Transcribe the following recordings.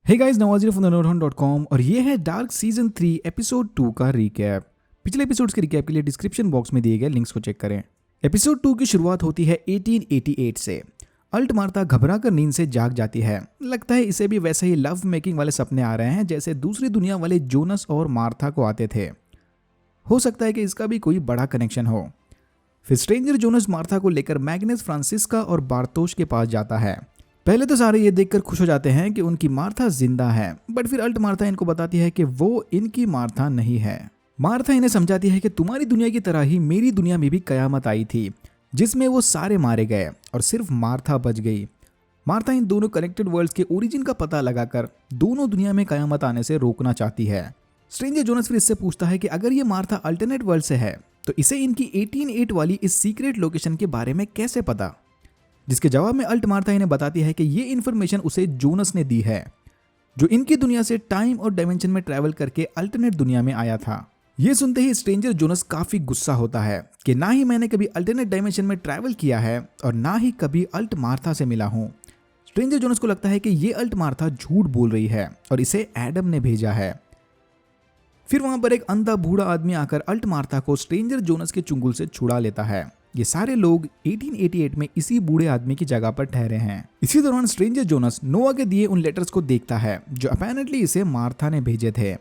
Hey guys, Nawaz from the और ये है डार्क सीजन 3 एपिसोड 2 का रिकैप। पिछले एपिसोड्स के रिकैप के लिए डिस्क्रिप्शन बॉक्स में दिए गए लिंक्स को चेक करें। एपिसोड 2 की शुरुआत होती है 1888 से। अल्ट मार्था घबरा कर नींद से जाग जाती है। लगता है इसे भी वैसे ही लव मेकिंग वाले सपने आ रहे हैं जैसे दूसरी दुनिया वाले जोनस और मार्था को आते थे। हो सकता है कि इसका भी कोई बड़ा कनेक्शन हो। फिर स्ट्रेंजर जोनस मार्था को लेकर मैग्नेस फ्रांसिस्का और बार्तोश के पास जाता है। पहले तो सारे ये देखकर खुश हो जाते हैं कि उनकी मार्था जिंदा है, बट फिर अल्ट मार्था इनको बताती है कि वो इनकी मार्था नहीं है। मार्था इन्हें समझाती है कि तुम्हारी दुनिया की तरह ही मेरी दुनिया में भी कयामत आई थी जिसमें वो सारे मारे गए और सिर्फ मार्था बच गई। मार्था इन दोनों कनेक्टेड वर्ल्ड्स के ओरिजिन का पता लगाकर दोनों दुनिया में कयामत आने से रोकना चाहती है। स्ट्रेंजर जोनस फिर इससे पूछता है कि अगर ये मार्था अल्टरनेट वर्ल्ड से है तो इसे इनकी 188 वाली इस सीक्रेट लोकेशन के बारे में कैसे पता। जिसके जवाब में अल्ट मार्था इन्हें बताती है कि ये इन्फॉर्मेशन उसे जोनस ने दी है, जो इनकी दुनिया से टाइम और डायमेंशन में ट्रैवल करके अल्टरनेट दुनिया में आया था। ये सुनते ही स्ट्रेंजर जोनस काफी गुस्सा होता है कि ना ही मैंने कभी अल्टरनेट डायमेंशन में ट्रैवल किया है और ना ही कभी अल्ट मार्था से मिला हूँ। स्ट्रेंजर जोनस को लगता है कि ये अल्ट मार्था झूठ बोल रही है और इसे एडम ने भेजा है। फिर वहां पर एक अंधा बूढ़ा आदमी आकर अल्ट मार्था को स्ट्रेंजर जोनस के चुंगल से छुड़ा लेता है। ये सारे लोग 1888 में इसी बूढ़े आदमी की जगह पर ठहरे हैं। इसी दौरान स्ट्रेंजर जोनस नोआ के दिए उन लेटर्स को देखता है जो अपेरेंटली इसे मार्था ने भेजे थे।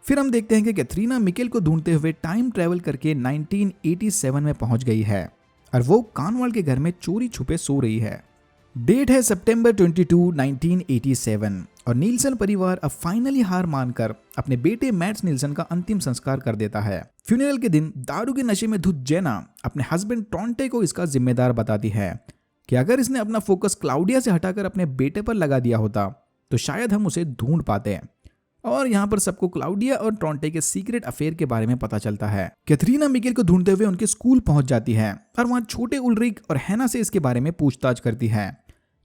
फिर हम देखते हैं कि कैथरीना मिकेल को ढूंढते हुए टाइम ट्रेवल करके 1987 में पहुंच गई है और वो कानवाल के घर में चोरी छुपे सो रही है। डेट है सितंबर 22, 1987 और नीलसन परिवार अब फाइनली हार मानकर अपने बेटे मैट्स नीलसन का अंतिम संस्कार कर देता है। फ्यूनरल के दिन दारू के नशे में धुत जेना अपने हस्बैंड टॉन्टे को इसका जिम्मेदार बताती है कि अगर इसने अपना फोकस क्लाउडिया से हटाकर अपने बेटे पर लगा दिया होता तो शायद हम उसे ढूंढ पाते। और यहाँ पर सबको क्लाउडिया और टॉन्टे के सीक्रेट अफेयर के बारे में पता चलता है। कैथरीना मिकेल को ढूंढते हुए उनके स्कूल पहुंच जाती है और वहां छोटे उल्रिक और हैना से इसके बारे में पूछताछ करती है।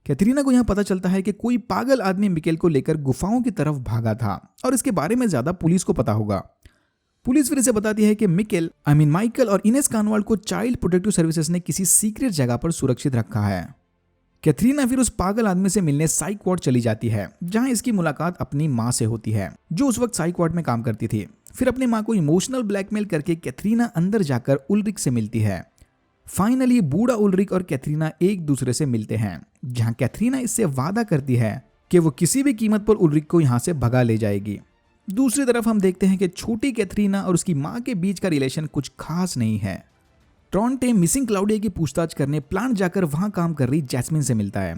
कैथरीना को यहाँ पता चलता है कि कोई पागल आदमी मिकेल को लेकर गुफाओं की तरफ भागा था और इसके बारे में ज्यादा पुलिस को पता होगा। पुलिस फिर इसे बताती है कि माइकल और इनेस कानवाल को चाइल्ड प्रोटेक्टिव सर्विसेज ने किसी सीक्रेट जगह पर सुरक्षित रखा है। कैथरीना फिर उस पागल आदमी से मिलने साइक वार्ड चली जाती है जहां इसकी मुलाकात अपनी माँ से होती है जो उस वक्त साइक वार्ड में काम करती थी। फिर अपनी माँ को इमोशनल ब्लैकमेल करके कैथरीना अंदर जाकर उल्रिक से मिलती है। फाइनली बूढ़ा उल्रिक और कैथरीना एक दूसरे से मिलते हैं जहां कैथरीना इससे वादा करती है कि वो किसी भी कीमत पर उल्रिक को यहां से भगा ले जाएगी। दूसरी तरफ हम देखते हैं कि छोटी कैथरीना और उसकी मां के बीच का रिलेशन कुछ खास नहीं है। टॉन्टे मिसिंग क्लाउडिया की पूछताछ करने प्लांट जाकर वहां काम कर रही जैस्मिन से मिलता है।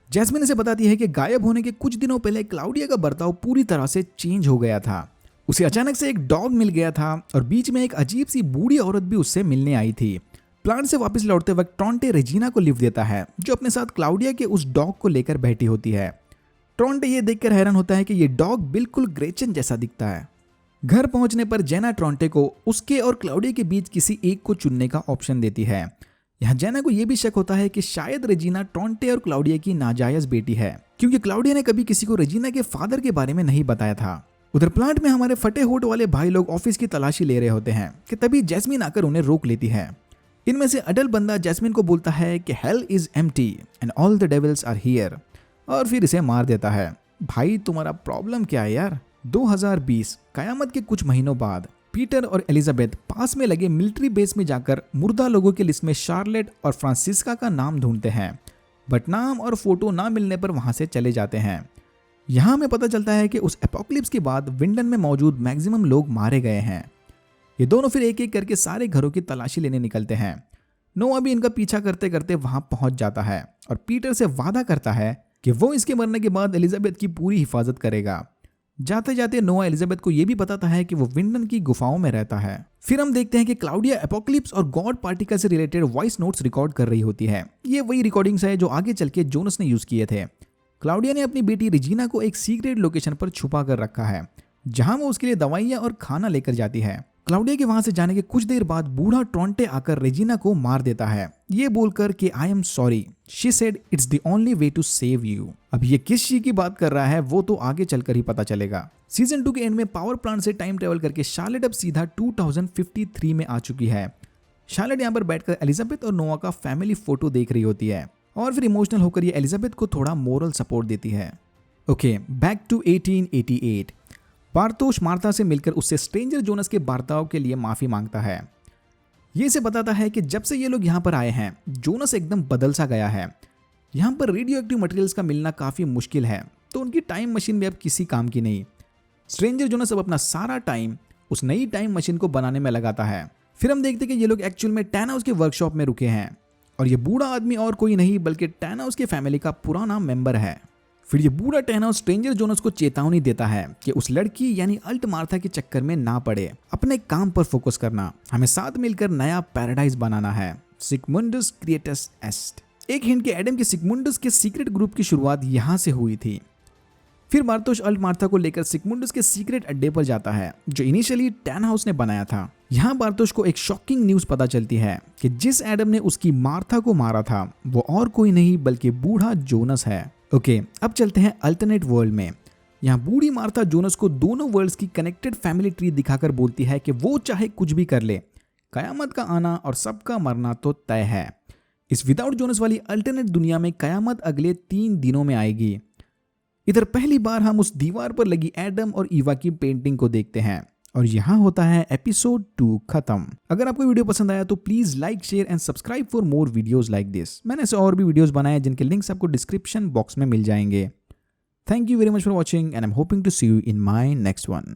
जैस्मिन इसे बताती है कि गायब होने के कुछ दिनों पहले क्लाउडिया का बर्ताव पूरी तरह से चेंज हो गया था। उसे अचानक से एक डॉग मिल गया था और बीच में एक अजीब सी बूढ़ी औरत भी उससे मिलने आई थी। प्लांट से वापस लौटते वक्त टॉन्टे रेजिना को लिफ्ट देता है जो अपने साथ क्लाउडिया के उस डॉग को लेकर बैठी होती है। टॉन्टे ये देखकर हैरान होता है कि ये डॉग बिल्कुल ग्रेचन जैसा दिखता है। घर पहुंचने पर जेना टॉन्टे को उसके और क्लाउडिया के बीच किसी एक को चुनने का ऑप्शन देती है। यहाँ जेना को यह भी शक होता है कि शायद रेजिना टॉन्टे और क्लाउडिया की नाजायज बेटी है क्योंकि क्लाउडिया ने कभी किसी को रेजिना के फादर के बारे में नहीं बताया था। उधर प्लांट में हमारे फटे होठ वाले भाई लोग ऑफिस की तलाशी ले रहे होते हैं कि तभी जैस्मिन आकर उन्हें रोक लेती है। इनमें से अडल बंदा जैस्मिन को बोलता है कि hell is empty and all the devils are here और फिर इसे मार देता है। भाई तुम्हारा प्रॉब्लम क्या है यार। 2020 कयामत के कुछ महीनों बाद पीटर और एलिजाबेथ पास में लगे मिलिट्री बेस में जाकर मुर्दा लोगों की लिस्ट में शार्लेट और फ्रांसिस्का का नाम ढूंढते हैं, बट नाम और फोटो ना मिलने पर वहां से चले जाते हैं। यहाँ हमें पता चलता है कि उस एपोक्लिप्स के बाद विंडन में मौजूद मैक्सिमम लोग मारे गए हैं। ये दोनों फिर एक एक करके सारे घरों की तलाशी लेने निकलते हैं। नोआ भी इनका पीछा करते करते वहां पहुंच जाता है और पीटर से वादा करता है कि वो इसके मरने के बाद एलिजाबेथ की पूरी हिफाजत करेगा। जाते जाते नोआ एलिजाबेथ को यह भी बताता है कि वो विंडन की गुफाओं में रहता है। फिर हम देखते हैं कि क्लाउडिया एपोक्लिप्स और गॉड पार्टिकल से रिलेटेड वॉइस नोट्स रिकॉर्ड कर रही होती है। ये वही रिकॉर्डिंग्स है जो आगे चल के जोनस ने यूज किए थे। क्लाउडिया ने अपनी बेटी रेजिना को एक सीक्रेट लोकेशन पर छुपा कर रखा है जहां वो उसके लिए दवाइयां और खाना लेकर जाती है। क्लाउडिया के वहां से जाने के कुछ देर बाद बूढ़ा टॉन्टे आकर रेजिना को मार देता है ये बोलकर कि I am sorry, she said it's the only way to save you. अब ये किस शी की बात कर रहा है वो तो आगे चलकर ही पता चलेगा। सीजन 2 के एंड में पावर प्लांट से टाइम ट्रेवल करके शार्लेट अब सीधा 2053 में आ चुकी है। शार्लेट यहाँ पर बैठकर एलिजाबेथ और नोआ का फैमिली फोटो देख रही होती है और फिर इमोशनल होकर ये एलिजाबेथ को थोड़ा मोरल सपोर्ट देती है। Okay, back to 1888। Bartosz Martha से मिलकर उससे स्ट्रेंजर जोनस के बर्ताव के लिए माफी मांगता है। ये इसे बताता है कि जब से ये लोग यहाँ पर आए हैं जोनस एकदम बदल सा गया है। यहाँ पर रेडियो एक्टिव मटेरियल्स का मिलना काफी मुश्किल है, तो उनकी टाइम मशीन भी अब किसी काम की नहीं। स्ट्रेंजर जोनस अब अपना सारा टाइम उस नई टाइम मशीन को बनाने में लगाता है। फिर हम देखते हैं कि ये लोग एक्चुअल में टैनोस के वर्कशॉप में रुके हैं और ये बूढ़ा आदमी और कोई नहीं बल्कि टैनोस के फैमिली का पुराना मेंबर है। फिर ये बूढ़ा टैनोस स्ट्रेंजर जोनस को चेतावनी देता है कि उस लड़की यानी अल्ट मार्था के चक्कर में ना पड़े, अपने काम पर फोकस करना, हमें साथ मिलकर नया पैराडाइज बनाना है। सिगमुंडस क्रिएटस एस्ट। एक हिंट के एडम के सिगमुंडस के सीक्रेट ग्रुप की शुरुआत यहाँ से हुई थी। फिर बार्तोश अल्ट मार्था को लेकर सिगमुंडस के सीक्रेट अड्डे पर जाता है जो इनिशियली टैन हाउस ने बनाया था। यहाँ बार्तोश को एक शॉकिंग न्यूज पता चलती है कि जिस एडम ने उसकी मार्था को मारा था वो और कोई नहीं बल्कि बूढ़ा जोनस है। ओके, अब चलते हैं अल्टरनेट वर्ल्ड में। यहाँ बूढ़ी मार्था जोनस को दोनों वर्ल्ड्स की कनेक्टेड फैमिली ट्री दिखाकर बोलती है कि वो चाहे कुछ भी कर ले, कयामत का आना और सबका मरना तो तय है। इस विदाउट जोनस वाली अल्टरनेट दुनिया में कयामत अगले 3 दिनों में आएगी। इधर पहली बार हम उस दीवार पर लगी एडम और ईवा की पेंटिंग को देखते हैं और यहाँ होता है एपिसोड 2 खत्म। अगर आपको वीडियो पसंद आया तो please like, share and subscribe for more videos like this. मैंने ऐसे और भी वीडियोस बनाए जिनके लिंक्स आपको डिस्क्रिप्शन बॉक्स में मिल जाएंगे। Thank you very much for watching and I am hoping to see you in my next one.